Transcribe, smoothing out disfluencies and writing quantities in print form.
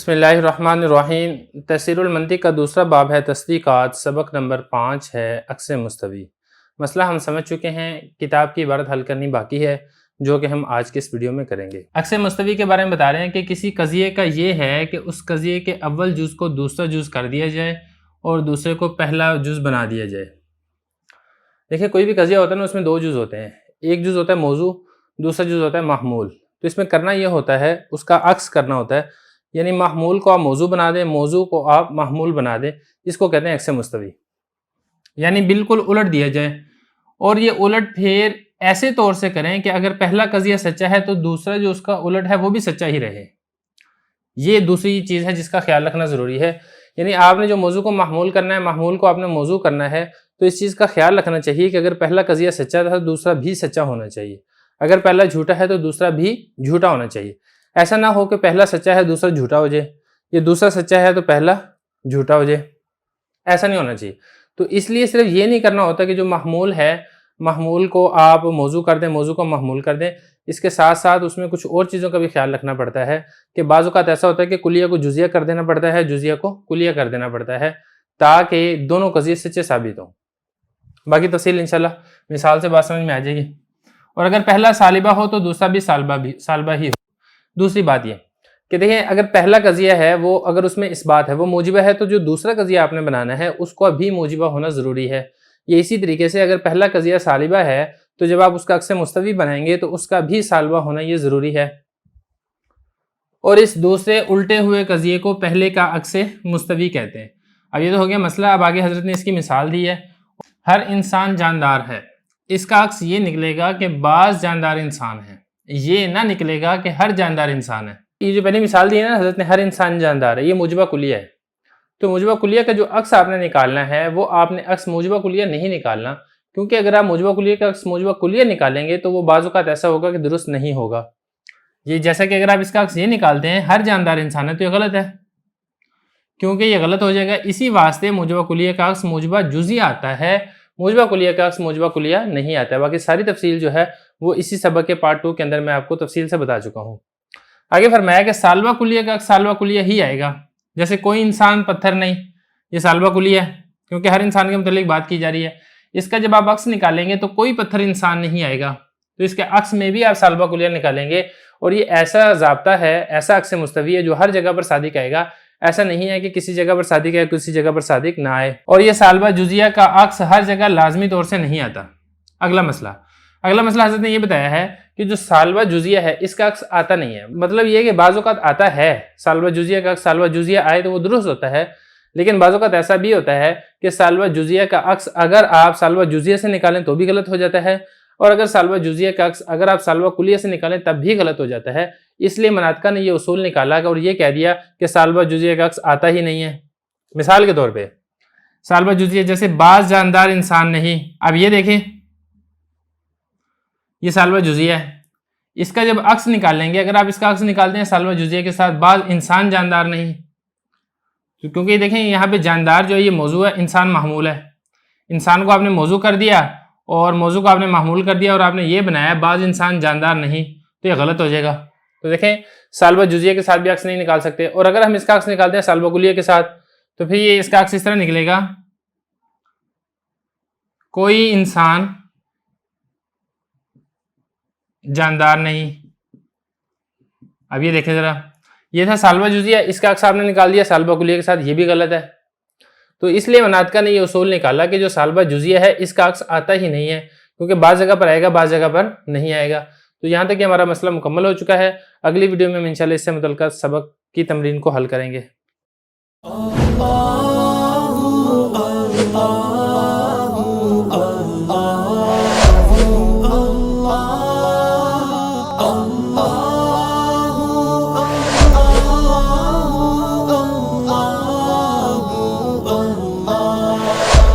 बिस्मिल्लाहिर्रहमानिर्रहीम। तफसीरुल मंतिक का दूसरा बाब है तस्दीक़ात। सबक नंबर 5 है अक्स मुस्तवी। मसला हम समझ चुके हैं, किताब की इबारत हल करनी बाकी है, जो कि हम आज के इस वीडियो में करेंगे। अक्स मुस्तवी के बारे में बता रहे हैं कि किसी कज़िये का ये है कि उस कज़िये के अव्वल जुज़ को दूसरा जुज़ कर दिया जाए और दूसरे को पहला जुज़ बना दिया जाए। देखिए, कोई भी कज़िया होता है ना, उसमें दो जुज़ होते हैं। एक जुज़ होता है मौजू, दूसरा जुज़ होता है महमूल। तो इसमें करना यह होता है, उसका अक्स करना होता है, यानी महमूल को आप मौजू बना दें, मौजू को आप महमूल बना दें। इसको कहते हैं अक्स मुस्तवी, यानी बिल्कुल उलट दिया जाए। और ये उलट फिर ऐसे तौर से करें कि अगर पहला कज़िया सच्चा है तो दूसरा जो उसका उलट है वो भी सच्चा ही रहे। ये दूसरी चीज़ है जिसका ख्याल रखना ज़रूरी है। यानी आपने जो मौजू को महमूल करना है, महमूल को आपने मौजू करना है, तो इस चीज़ का ख्याल रखना चाहिए कि अगर पहला कज़िया सच्चा था तो दूसरा भी सच्चा होना चाहिए। अगर पहला झूठा है तो दूसरा भी झूठा होना चाहिए। ऐसा ना हो कि पहला सच्चा है दूसरा झूठा हो जाए, या दूसरा सच्चा है तो पहला झूठा हो जाए। ऐसा नहीं होना चाहिए। तो इसलिए सिर्फ ये नहीं करना होता कि जो महमूल है, महमूल को आप मौजू कर दें, मौजू को महमूल कर दें। इसके साथ साथ उसमें कुछ और चीज़ों का भी ख्याल रखना पड़ता है कि बाज़ औक़ात ऐसा होता है कि कुलिया को जुज़िया कर देना पड़ता है, जुज़िया को कुलिया कर देना पड़ता है, ताकि दोनों कज़िये सच्चे साबित हों। बाकी तफ़सील इंशाल्लाह मिसाल से बात समझ में आ जाएगी। और अगर पहला सालिबा हो तो दूसरा भी सालबा ही हो। दूसरी बात यह कि देखिए, अगर पहला कज़िया है वो अगर उसमें इस्बात है, वो मूजिबा है, तो जो दूसरा कज़िया आपने बनाना है उसको भी मूजिबा होना ज़रूरी है। ये इसी तरीके से अगर पहला कज़िया सालिबा है तो जब आप उसका अक्स मुस्तवी बनाएंगे तो उसका भी सालबा होना ये ज़रूरी है। और इस दूसरे उल्टे हुए कज़िये को पहले का अक्स मुस्तवी कहते हैं। अब ये तो हो गया मसला। अब आगे हज़रत ने इसकी मिसाल दी है। हर इंसान जानदार है, इसका अक्स ये निकलेगा कि बाज़ जानदार इंसान है, ये ना निकलेगा कि हर जानदार इंसान है। ये जो पहली मिसाल दी है ना हज़रत ने, हर इंसान जानदार है, ये मुजबा कुलिया है। तो मुजबा कुलिया का जो अक्स आपने निकालना है वो आपने अक्स मुजबा कुलिया नहीं निकालना, क्योंकि अगर आप मुजबा कुलिया का अक्स मुजबा कुलिया निकालेंगे तो वो बाज़ औक़ात ऐसा होगा कि दुरुस्त नहीं होगा। ये जैसा कि अगर आप इसका अक्स ये निकालते हैं हर जानदार इंसान है, तो ये गलत है, क्योंकि ये गलत हो जाएगा। इसी वास्ते मुजबा कुलिया का अक्स मुजबा जुज़िया आता है, मुजबा कुलिया का अक्स मुजबा कुलिया नहीं आता है। बाकी सारी तफसील जो है वो इसी सबक के पार्ट 2 के अंदर मैं आपको तफसील से बता चुका हूँ। आगे फरमाया कि सालबा कुलिया का अक्स सालबा कुलिया ही आएगा। जैसे कोई इंसान पत्थर नहीं, ये सालबा कुलिया है, क्योंकि हर इंसान के मुतालिक बात की जा रही है। इसका जब आप अक्स निकालेंगे तो कोई पत्थर इंसान नहीं आएगा, तो इसके अक्स में भी आप सालबा कुलिया निकालेंगे। और ये ऐसा ज़ाब्ता है, ऐसा अक्स मुस्तवी है जो हर जगह पर सादिक आएगा। ऐसा नहीं है कि किसी जगह पर सादिक है, किसी जगह पर सादिक ना आए। और ये सालबा जुजिया का अक्स हर जगह लाजमी तौर से नहीं आता। अगला मसला हज़रत ने ये बताया है कि जो सालबा जुजिया है इसका अक्स आता नहीं है। मतलब ये कि बाज़ औक़ात आता है सालबा जुजिया का अक्स, सालबा जुजिया आए तो वो दुरुस्त होता है, लेकिन बाज़ औक़ात ऐसा भी होता है कि सालबा जुजिया का अक्स अगर आप सालबा जुजिया से निकालें तो भी गलत हो जाता है, और अगर सालबा जुजिया का अक्स अगर आप सालबा कुलिया से निकालें तब भी गलत हो जाता है। इसलिए मनातका ने यह उसूल निकाला और ये कह दिया कि सालबा जुजिया का अक्स आता ही नहीं है। मिसाल के तौर पे सालबा जुजिया जैसे बाज़ जानदार इंसान नहीं। अब ये देखें, ये सालबा जुजिया है, इसका जब अक्स निकालेंगे, अगर आप इसका अक्स निकालते हैं सालबा जुजिया के साथ, बाज़ इंसान जानदार नहीं, तो क्योंकि देखें यहाँ पे जानदार जो है ये मौजू है, इंसान महमूल है। इंसान को आपने मौजू कर दिया और मौजू को आपने महमूल कर दिया और आपने ये बनाया बाज़ इंसान जानदार नहीं, तो ये गलत हो जाएगा। तो देखें, सालबा जुजिया के साथ भी अक्स नहीं निकाल सकते। और अगर हम इसका अक्स निकालते हैं सालबा कुलिया के साथ, तो फिर ये इसका अक्स इस तरह निकलेगा, कोई इंसान जानदार नहीं। अब ये देखें जरा, ये था सालबा जुजिया, इसका अक्स आपने निकाल दिया सालबा कुलिया के साथ, ये भी गलत है। तो इसलिए मनातका ने ये उसूल निकाला कि जो सालबा जुजिया है इसका अक्स आता ही नहीं है, क्योंकि बाज़ जगह पर आएगा, बाज़ जगह पर नहीं आएगा। तो यहाँ तक कि हमारा मसला मुकम्मल हो चुका है। अगली वीडियो में हम इंशाल्लाह इससे मुतल्लिक़ सबक की तमरीन को हल करेंगे।